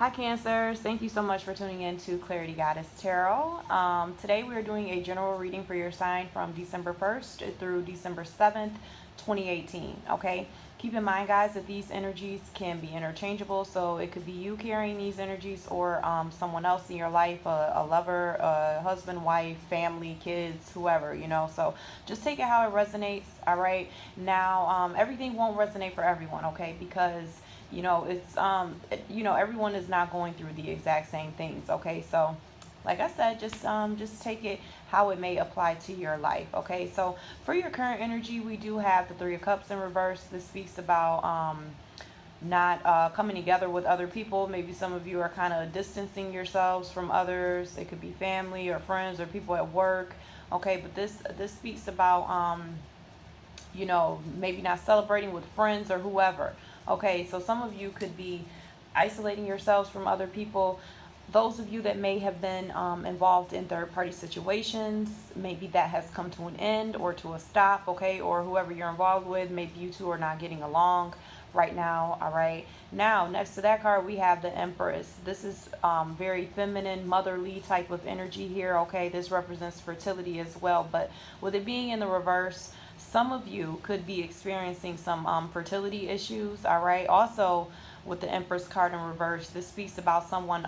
Hi Cancers, thank you so much for tuning in to Clarity Goddess Tarot. Today we are doing a general reading for your sign from December 1st through December 7th, 2018. Okay, keep in mind guys that these energies can be interchangeable, so it could be you carrying these energies or someone else in your life, a lover, a husband, wife, family, kids, whoever, so just take it how it resonates. All right, now everything won't resonate for everyone, okay, because it's everyone is not going through the exact same things, okay? So like I said, just take it how it may apply to your life, okay? So for your current energy, we do have the Three of Cups in reverse. This speaks about not coming together with other people. Maybe some of you are kind of distancing yourselves from others. It could be family or friends or people at work, okay? But this speaks about maybe not celebrating with friends or whoever. Okay, so some of you could be isolating yourselves from other people. Those of you that may have been involved in third-party situations, maybe that has come to an end or to a stop, okay? Or whoever you're involved with, maybe you two are not getting along right now, all right? Now, next to that card, we have the Empress. This is very feminine, motherly type of energy here, okay? This represents fertility as well, but with it being in the reverse, some of you could be experiencing some fertility issues, all right? Also, with the Empress card in reverse, this speaks about someone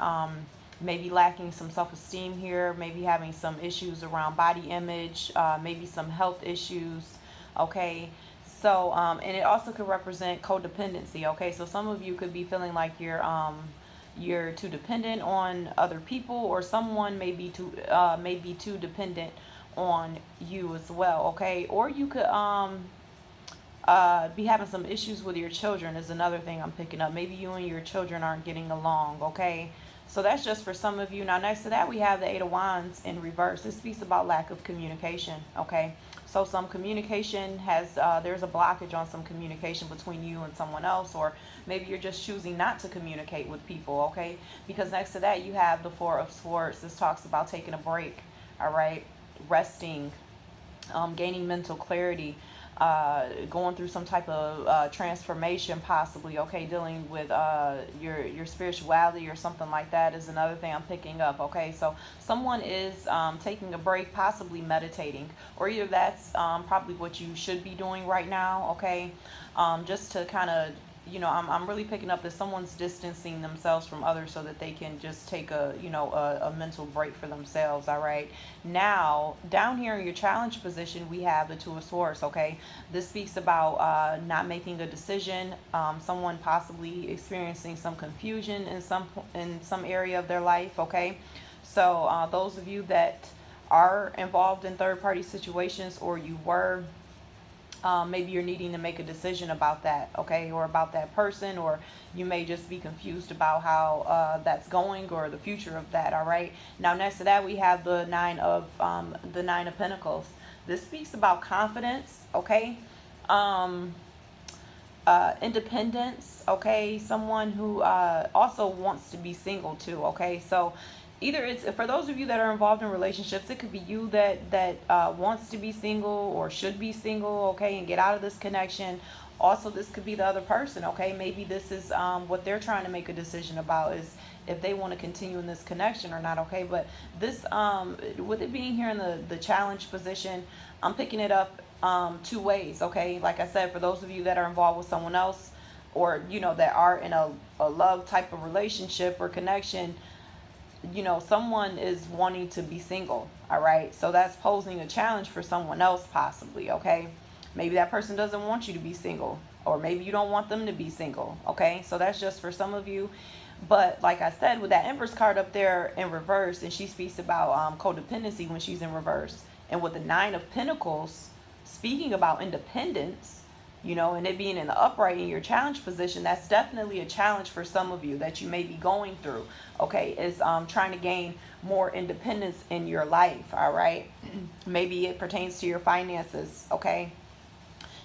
maybe lacking some self-esteem here, maybe having some issues around body image, maybe some health issues, okay? So, and it also could represent codependency, okay? So some of you could be feeling like you're too dependent on other people, or someone may be too dependent on you as well, okay? Or you could be having some issues with your children is another thing I'm picking up. Maybe you and your children aren't getting along, okay? So that's just for some of you. Now, next to that, we have the Eight of Wands in reverse. This speaks about lack of communication, okay? So some communication there's a blockage on some communication between you and someone else, or maybe you're just choosing not to communicate with people, okay? Because next to that, you have the Four of Swords. This talks about taking a break, all right? Resting, gaining mental clarity, going through some type of transformation possibly, okay? Dealing with your spirituality or something like that is another thing I'm picking up, okay? So someone is taking a break, possibly meditating, or either that's probably what you should be doing right now, okay? Just to kind of I'm really picking up that someone's distancing themselves from others so that they can just take a mental break for themselves, all right? Now, down here in your challenge position, we have the Two of Swords, okay? This speaks about not making a decision, someone possibly experiencing some confusion in some area of their life, okay? So those of you that are involved in third-party situations, or you were, maybe you're needing to make a decision about that, okay, or about that person, or you may just be confused about how that's going, or the future of that, all right? Now, next to that, we have the Nine of Pentacles. This speaks about confidence, okay? Independence, okay? Someone who also wants to be single too, okay? So either it's for those of you that are involved in relationships, it could be you that wants to be single or should be single, okay, and get out of this connection. Also, this could be the other person, okay? Maybe this is what they're trying to make a decision about, is if they want to continue in this connection or not, okay? But this, with it being here in the challenge position, I'm picking it up two ways, okay? Like I said, for those of you that are involved with someone else, or that are in a love type of relationship or connection, someone is wanting to be single, all right? So that's posing a challenge for someone else possibly, okay? Maybe that person doesn't want you to be single, or maybe you don't want them to be single, okay? So that's just for some of you. But like I said, with that Empress card up there in reverse, and she speaks about codependency when she's in reverse, and with the Nine of Pentacles speaking about independence, and it being in the upright in your challenge position, that's definitely a challenge for some of you that you may be going through, okay, is trying to gain more independence in your life, all right? Maybe it pertains to your finances, okay?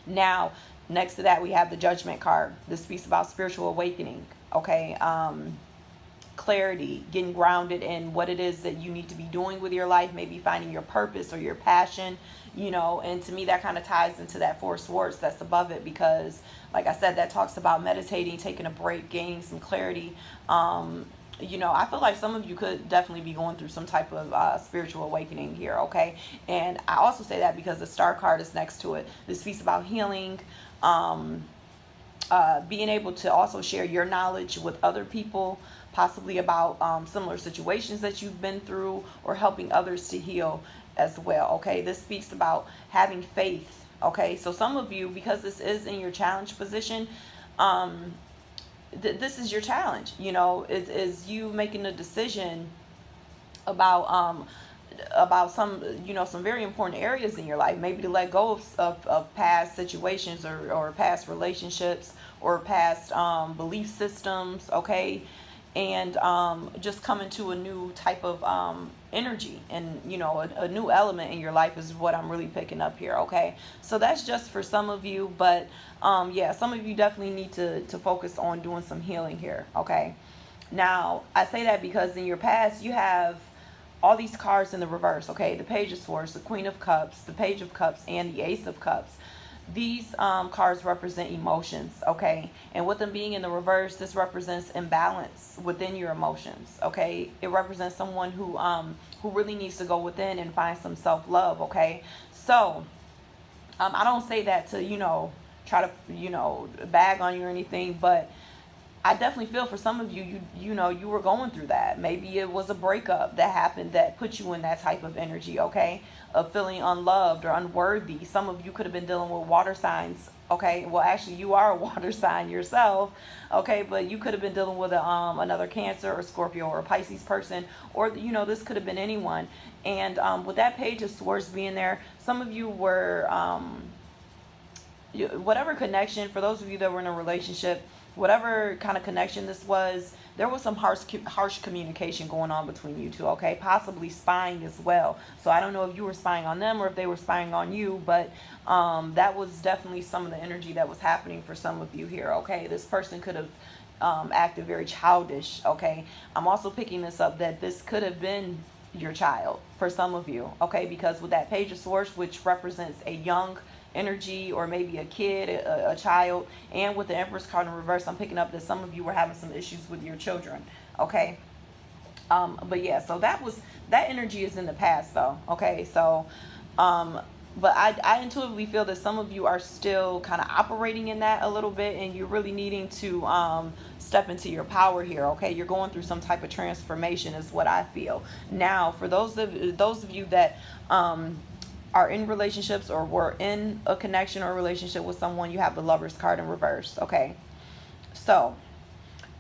Now, next to that, we have the Judgment card. This speaks about spiritual awakening, okay? clarity, getting grounded in what it is that you need to be doing with your life, maybe finding your purpose or your passion, and to me that kind of ties into that Four Swords that's above it, because like I said, that talks about meditating, taking a break, gaining some clarity. I feel like some of you could definitely be going through some type of spiritual awakening here, okay? And I also say that because the Star card is next to it. This speaks about healing, being able to also share your knowledge with other people, possibly about similar situations that you've been through, or helping others to heal as well, okay? This speaks about having faith, okay? So some of you, because this is in your challenge position, this is your challenge, is you making a decision about some very important areas in your life, maybe to let go of past situations, or past relationships, or past belief systems, okay? And just come into a new type of energy, and a new element in your life is what I'm really picking up here, okay? So that's just for some of you, but some of you definitely need to focus on doing some healing here, okay? Now I say that because in your past you have all these cards in the reverse, okay? The Page of Swords, the Queen of Cups, the Page of Cups, and the Ace of Cups. These cards represent emotions, okay? And with them being in the reverse, this represents imbalance within your emotions, okay? It represents someone who really needs to go within and find some self-love, okay? So I don't say that to try to bag on you or anything, but I definitely feel for some of you, you were going through that. Maybe it was a breakup that happened that put you in that type of energy, okay? Of feeling unloved or unworthy. Some of you could have been dealing with water signs, okay? Well, actually, you are a water sign yourself, okay? But you could have been dealing with another Cancer or Scorpio or a Pisces person, or, this could have been anyone. And with that Page of Swords being there, some of you were, whatever connection, for those of you that were in a relationship, whatever kind of connection this was, there was some harsh communication going on between you two, okay? Possibly spying as well. So I don't know if you were spying on them or if they were spying on you, but that was definitely some of the energy that was happening for some of you here, okay? This person could have acted very childish, okay? I'm also picking this up that this could have been your child for some of you, okay? Because with that Page of Swords, which represents a young energy, or maybe a kid, a child, and with the Empress card in reverse, I'm picking up that some of you were having some issues with your children, okay? But yeah, so that energy is in the past though, okay? So but I intuitively feel that some of you are still kind of operating in that a little bit, and you're really needing to step into your power here, okay? You're going through some type of transformation is what I feel. Now, for those of you that are in relationships, or were in a connection or relationship with someone, you have the Lovers card in reverse, okay? So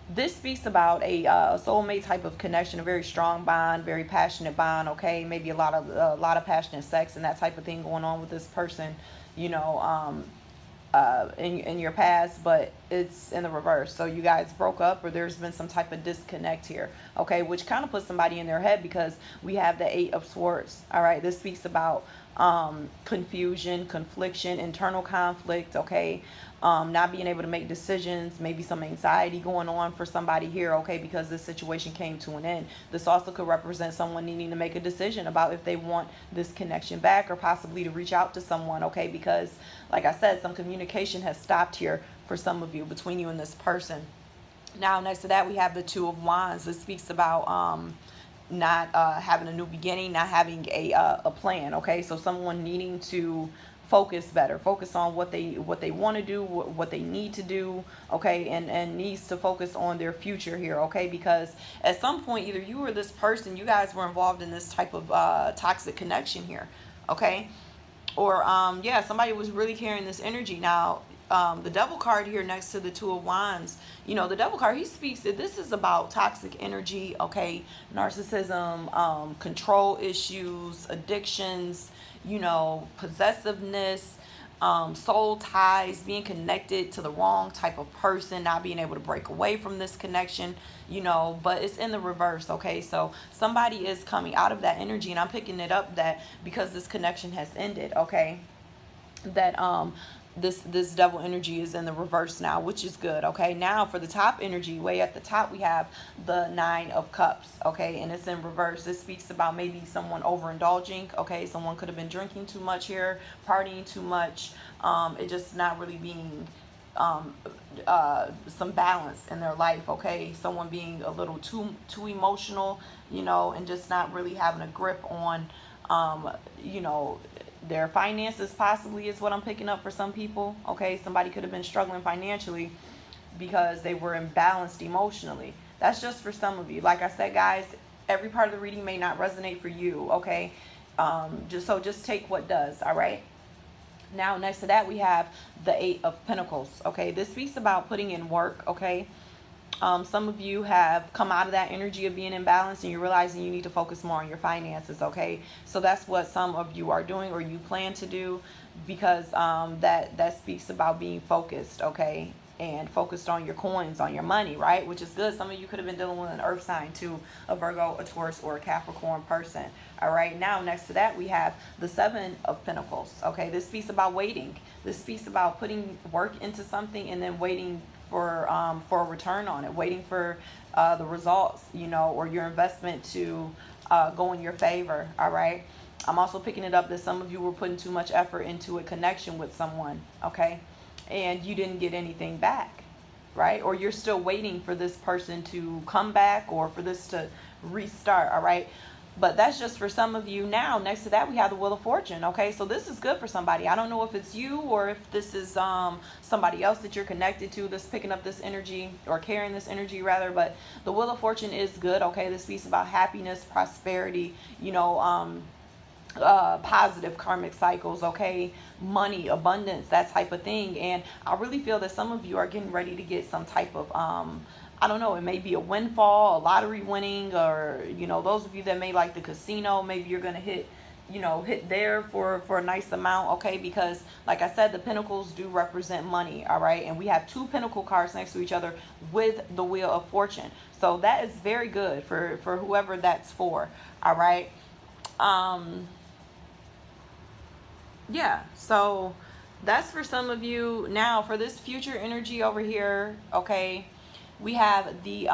this speaks about a soulmate type of connection, a very strong bond, very passionate bond, okay? Maybe a lot of passionate sex and that type of thing going on with this person, in your past, but it's in the reverse. So you guys broke up, or there's been some type of disconnect here, okay? Which kind of puts somebody in their head, because we have the Eight of Swords, all right? This speaks about confusion, confliction, internal conflict, okay? Not being able to make decisions, maybe some anxiety going on for somebody here, okay, because this situation came to an end. This also could represent someone needing to make a decision about if they want this connection back, or possibly to reach out to someone, okay, because like I said, some communication has stopped here for some of you, between you and this person. Now, next to that, we have the Two of Wands. This speaks about not having a new beginning, not having a plan, okay? So someone needing to focus better, focus on what they want to do, what they need to do, okay? And needs to focus on their future here, okay? Because at some point, either you or this person, you guys were involved in this type of toxic connection here, okay? Or somebody was really carrying this energy. Now, the Devil card here next to the Two of Wands, the Devil card, he speaks that this is about toxic energy, okay? Narcissism, control issues, addictions, possessiveness, soul ties, being connected to the wrong type of person, not being able to break away from this connection, but it's in the reverse, okay? So somebody is coming out of that energy, and I'm picking it up that because this connection has ended, okay, that this devil energy is in the reverse now, which is good. Okay, now for the top energy, way at the top, we have the 9 of Cups. Okay, and it's in reverse. This speaks about maybe someone overindulging. Okay, someone could have been drinking too much here, partying too much. It just not really being some balance in their life. Okay, someone being a little too emotional, you know, and just not really having a grip on you know, their finances, possibly, is what I'm picking up for some people. Okay, somebody could have been struggling financially because they were imbalanced emotionally. That's just for some of you. Like I said, guys, every part of the reading may not resonate for you. Okay, just take what does. All right. Now, next to that, we have the 8 of Pentacles. Okay, this speaks about putting in work. Okay, some of you have come out of that energy of being imbalanced, and you're realizing you need to focus more on your finances. Okay, so that's what some of you are doing, or you plan to do, because that speaks about being focused. Okay, and focused on your coins, on your money, right? Which is good. Some of you could have been dealing with an earth sign too, a Virgo, a Taurus, or a Capricorn person. All right, now next to that, we have the 7 of Pentacles. Okay, this speaks about waiting. This speaks about putting work into something and then waiting for a return on it, waiting for the results, you know, or your investment to go in your favor. All right, I'm also picking it up that some of you were putting too much effort into a connection with someone. Okay, and you didn't get anything back, right? Or you're still waiting for this person to come back, or for this to restart. All right, but that's just for some of you. Now, next to that, we have the Wheel of Fortune. Okay, so this is good for somebody. I don't know if it's you, or if this is somebody else that you're connected to that's picking up this energy, or carrying this energy rather. But the Wheel of Fortune is good. Okay, this speaks about happiness, prosperity, you know, positive karmic cycles. Okay, money, abundance, that type of thing. And I really feel that some of you are getting ready to get some type of I don't know, it may be a windfall, a lottery winning, or, you know, those of you that may like the casino, maybe you're going to hit there for a nice amount. Okay, because like I said, the Pentacles do represent money. All right, and we have 2 Pentacle cards next to each other with the Wheel of Fortune, so that is very good for whoever that's for. All right, yeah, so that's for some of you. Now, for this future energy over here, okay, we have the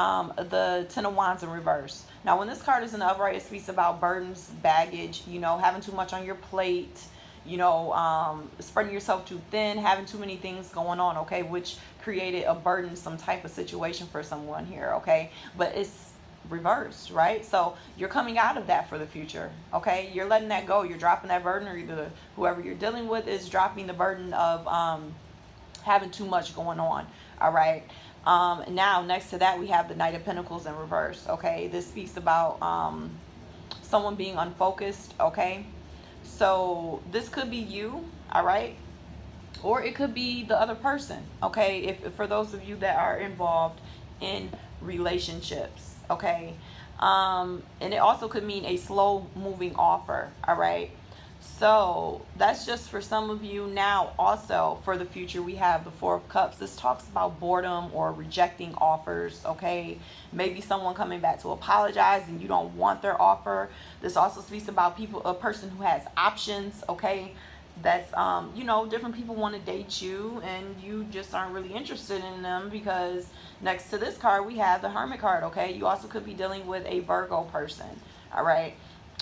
10 of Wands in reverse. Now, when this card is in the upright, it speaks about burdens, baggage, you know, having too much on your plate, you know, spreading yourself too thin, having too many things going on. Okay, which created a burdensome type of situation for someone here. Okay, but it's reversed, right? So you're coming out of that for the future. Okay, you're letting that go. You're dropping that burden, or either whoever you're dealing with is dropping the burden of having too much going on. All right. Now, next to that, we have the Knight of Pentacles in reverse. Okay, this speaks about someone being unfocused. Okay, so this could be you. All right, or it could be the other person. Okay, if for those of you that are involved in relationships. Okay, and it also could mean a slow moving offer. All right, so that's just for some of you. Now, also for the future, we have the 4 of Cups. This talks about boredom or rejecting offers. Okay, maybe someone coming back to apologize and you don't want their offer. This also speaks about a person who has options. Okay, that's you know, different people want to date you and you just aren't really interested in them, because next to this card we have the Hermit card. Okay, you also could be dealing with a Virgo person. All right,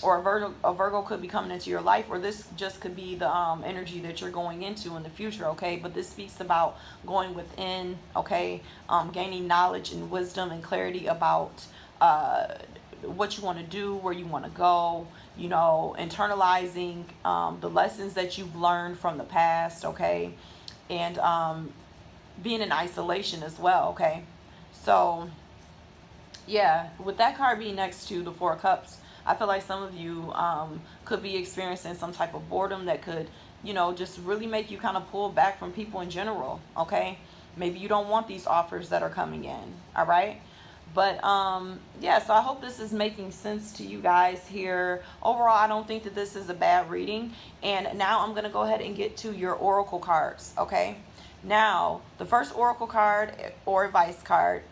or a Virgo could be coming into your life, or this just could be the energy that you're going into in the future. Okay, but this speaks about going within. Okay, gaining knowledge and wisdom and clarity about what you want to do, where you want to go, you know, internalizing the lessons that you've learned from the past. Okay, and being in isolation as well. Okay, so yeah, with that card being next to the 4 of Cups, I feel like some of you could be experiencing some type of boredom that could, you know, just really make you kind of pull back from people in general. Okay, maybe you don't want these offers that are coming in. All right, but yeah, so I hope this is making sense to you guys here. Overall, I don't think that this is a bad reading. And now I'm going to go ahead and get to your oracle cards. Okay, now the first oracle card or advice card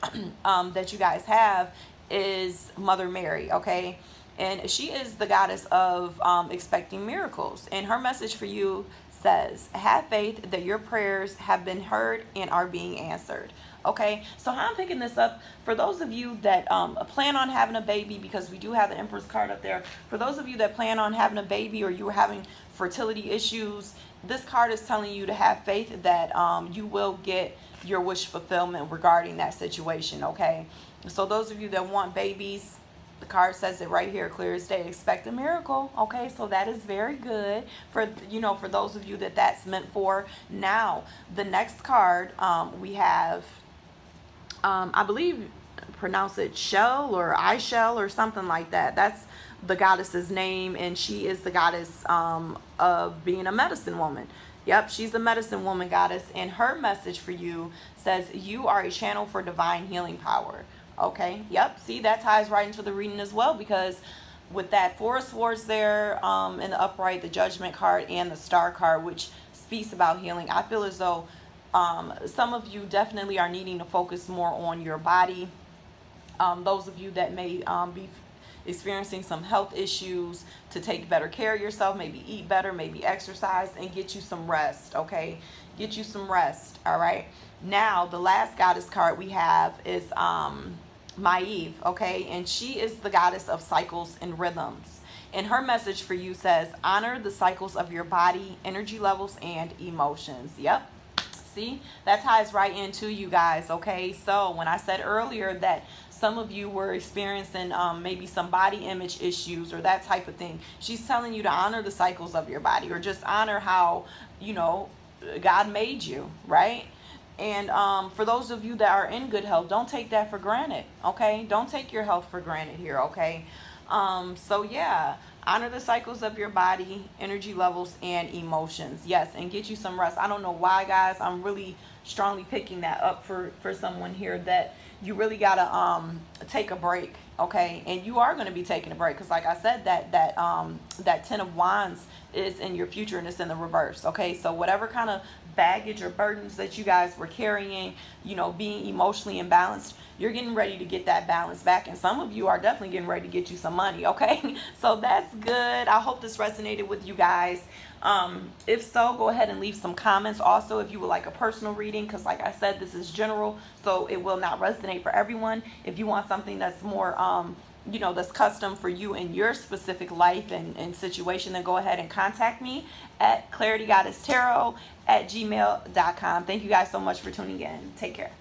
that you guys have is Mother Mary. Okay, and she is the goddess of expecting miracles. And her message for you says, have faith that your prayers have been heard and are being answered. Okay, so how I'm picking this up, for those of you that plan on having a baby, because we do have the Empress card up there, for those of you that plan on having a baby or you were having fertility issues, this card is telling you to have faith that you will get your wish fulfillment regarding that situation. Okay, so those of you that want babies, the card says it right here, clear as day, expect a miracle. Okay, so that is very good for, for those of you that that's meant for. Now, the next card, we have, I believe, pronounce it Shell or I Shell or something like that. That's the goddess's name, and she is the goddess of being a medicine woman. Yep, she's a medicine woman goddess, and her message for you says you are a channel for divine healing power. Okay, yep, see, that ties right into the reading as well, because with that Four of Swords there in the upright, the Judgment card, and the Star card, which speaks about healing, I feel as though some of you definitely are needing to focus more on your body. Those of you that may be experiencing some health issues, to take better care of yourself, maybe eat better, maybe exercise, and get you some rest. Okay, get you some rest. All right, now the last goddess card we have is Maeve. Okay, and she is the goddess of cycles and rhythms, and her message for you says, honor the cycles of your body, energy levels, and emotions. Yep, see, that ties right into you guys. Okay, so when I said earlier that some of you were experiencing maybe some body image issues or that type of thing, she's telling you to honor the cycles of your body, or just honor how, God made you, right? And for those of you that are in good health, don't take that for granted. Okay, don't take your health for granted here. Okay, so yeah, honor the cycles of your body, energy levels, and emotions. Yes, and get you some rest. I don't know why, guys, I'm really strongly picking that up for someone here, that you really gotta take a break. Okay, and you are going to be taking a break, because like I said, that Ten of Wands is in your future, and it's in the reverse. Okay, so whatever kind of baggage or burdens that you guys were carrying, being emotionally imbalanced, you're getting ready to get that balance back, and some of you are definitely getting ready to get you some money. Okay, so that's good. I hope this resonated with you guys. If so, go ahead and leave some comments. Also, if you would like a personal reading, because like I said, this is general, so it will not resonate for everyone. If you want something that's more that's custom for you in your specific life and situation, then go ahead and contact me at claritygoddesstarot@gmail.com. Thank you guys so much for tuning in. Take care.